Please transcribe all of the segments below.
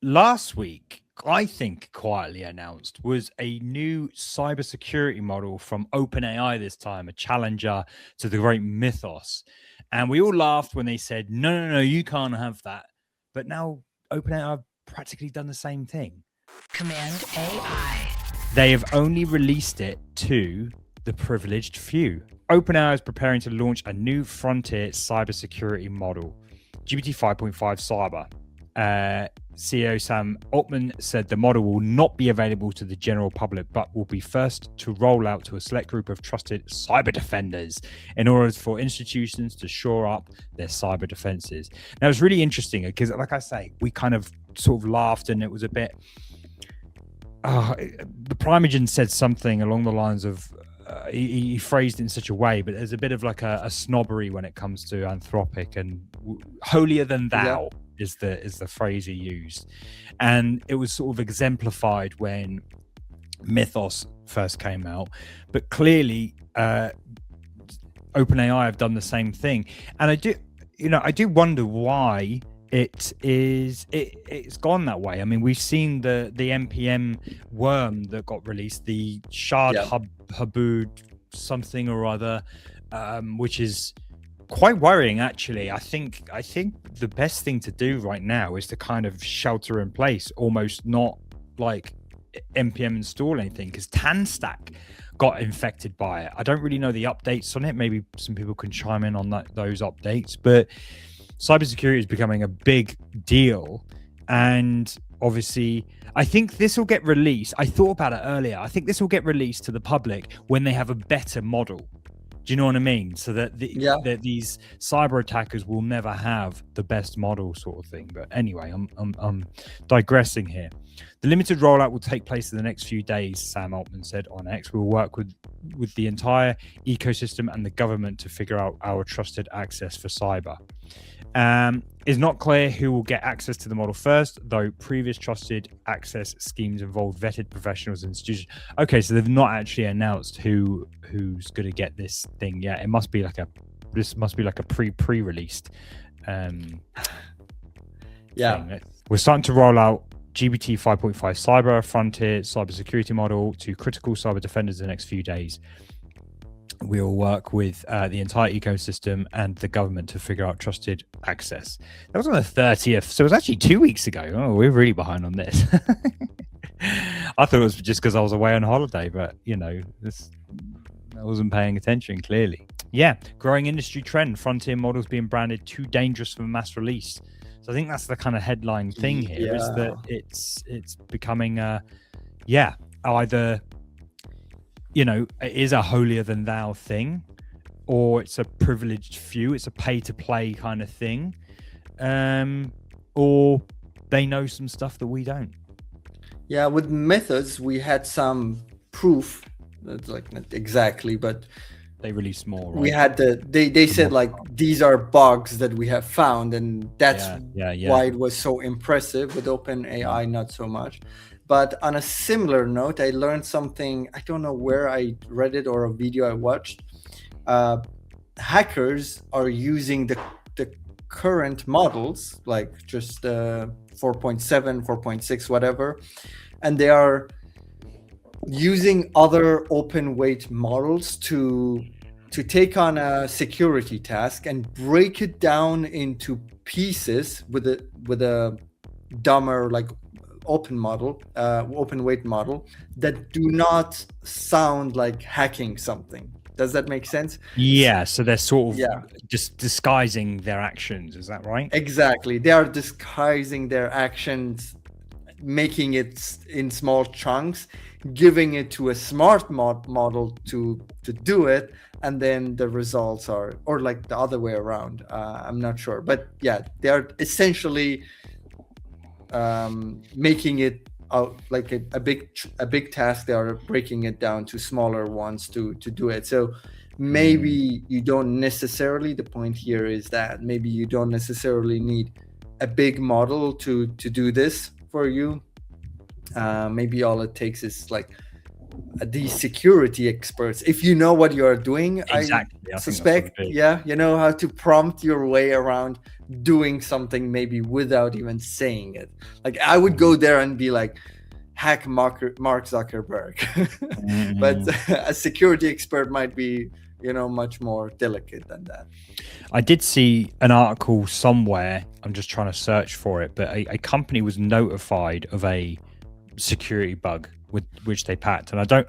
last week, I think quietly announced was a new cybersecurity model from OpenAI this time, a challenger to the great Mythos. And we all laughed when they said, no, no, no, you can't have that. But now OpenAI have practically done the same thing. Command AI. They have only released it to the privileged few. OpenAI is preparing to launch a new frontier cybersecurity model, GPT-5.5 Cyber. CEO Sam Altman said the model will not be available to the general public, but will be first to roll out to a select group of trusted cyber defenders in order for institutions to shore up their cyber defenses. Now, it's really interesting because, like I say, we kind of sort of laughed and it was a bit... the Primogen said something along the lines of... he phrased it in such a way, but there's a bit of like a snobbery when it comes to Anthropic, and holier than thou is the phrase he used. And it was sort of exemplified when Mythos first came out, but clearly OpenAI have done the same thing. And I do wonder why it's gone that way. I mean, we've seen the npm worm that got released, the shard Hulud something or other, which is quite worrying, actually. I think the best thing to do right now is to kind of shelter in place, almost not like npm install anything, because Tanstack got infected by it. I don't really know the updates on it. Maybe some people can chime in on those updates, but cybersecurity is becoming a big deal. And obviously, I think this will get released. I thought about it earlier. I think this will get released to the public when they have a better model. Do you know what I mean? So that that these cyber attackers will never have the best model, sort of thing. But anyway, I'm digressing here. The limited rollout will take place in the next few days, Sam Altman said on X. We'll work with the entire ecosystem and the government to figure out our trusted access for cyber. It's not clear who will get access to the model first, though previous trusted access schemes involved vetted professionals and institutions. Okay, so they've not actually announced who's going to get this thing yet. It must be like a pre-released thing. We're starting to roll out GPT-5.5 Cyber, frontier cybersecurity model to critical cyber defenders in the next few days. We'll work with the entire ecosystem and the government to figure out trusted access. That was on the 30th, so it was actually 2 weeks ago. Oh, we're really behind on this. I thought it was just because I was away on holiday, but I wasn't paying attention, clearly. Yeah, growing industry trend, frontier models being branded too dangerous for mass release. So I think that's the kind of headline thing here, is that it's becoming either it is a holier than thou thing, or it's a privileged few, it's a pay to play kind of thing, or they know some stuff that we don't. Yeah, with Mythos we had some proof, like not exactly, but they released more, right? We had they said like these are bugs that we have found, and that's why it was so impressive. With OpenAI, not so much. But on a similar note, I learned something. I don't know where I read it or a video I watched. Hackers are using the current models, like just 4.7, 4.6, whatever, and they are using other open weight models to take on a security task and break it down into pieces with a dumber, like open weight model that do not sound like hacking something. Does that make sense? Yeah, so they're sort of just disguising their actions, is that right? Exactly. They are disguising their actions, making it in small chunks, giving it to a smart model to do it, and then the results are, or like the other way around. I'm not sure, but yeah, they are essentially making it out like a big task. They are breaking it down to smaller ones to do it. So maybe you don't necessarily, the point here is that maybe you don't necessarily need a big model to do this for you. Maybe all it takes is like the security experts. If you know what you are doing, Exactly. I I think that's what suspect, it is. yeah, you know how to prompt your way around doing something maybe without even saying it. Like I would go there and be like, hack Mark Zuckerberg. But a security expert might be, you know, much more delicate than that. I did see an article somewhere. I'm just trying to search for it, but a company was notified of a security bug with which they patched, and I don't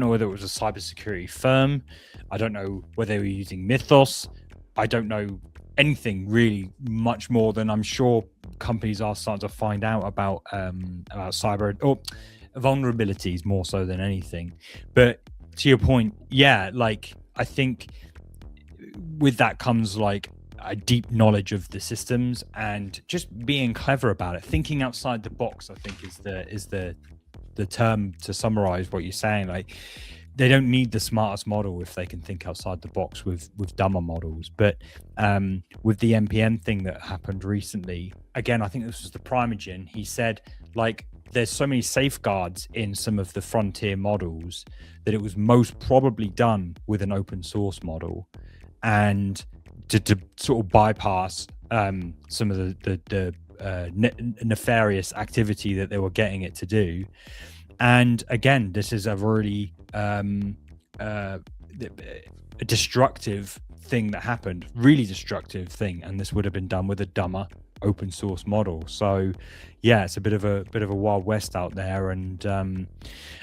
know whether it was a cybersecurity firm. I don't know whether they were using Mythos. I don't know anything really much more than I'm sure companies are starting to find out about cyber or vulnerabilities more so than anything. But to your point, yeah, like I think with that comes like a deep knowledge of the systems and just being clever about it, thinking outside the box. I think is the term to summarize what you're saying. Like they don't need the smartest model if they can think outside the box with dumber models. But with the NPM thing that happened recently, again, I think this was the Primogen. He said like there's so many safeguards in some of the frontier models that it was most probably done with an open source model, and to sort of bypass some of the nefarious activity that they were getting it to do. And again, this is a really a destructive thing that happened, really destructive thing, and this would have been done with a dumber open source model. So yeah, it's a bit of a wild west out there, and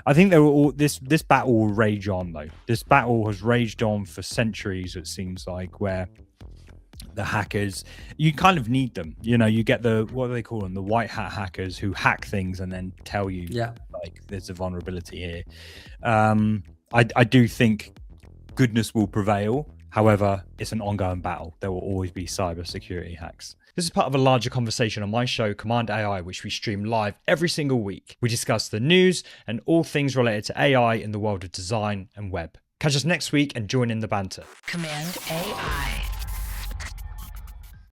I think they were all this battle will rage on though. This battle has raged on for centuries, it seems like, where the hackers, you kind of need them, you know, you get the, what do they call them, the white hat hackers who hack things and then tell you like there's a vulnerability here. I do think goodness will prevail. However, it's an ongoing battle. There will always be cybersecurity hacks. This is part of a larger conversation on my show, Cmd+AI, which we stream live every single week. We discuss the news and all things related to AI in the world of design and web. Catch us next week and join in the banter. Cmd+AI.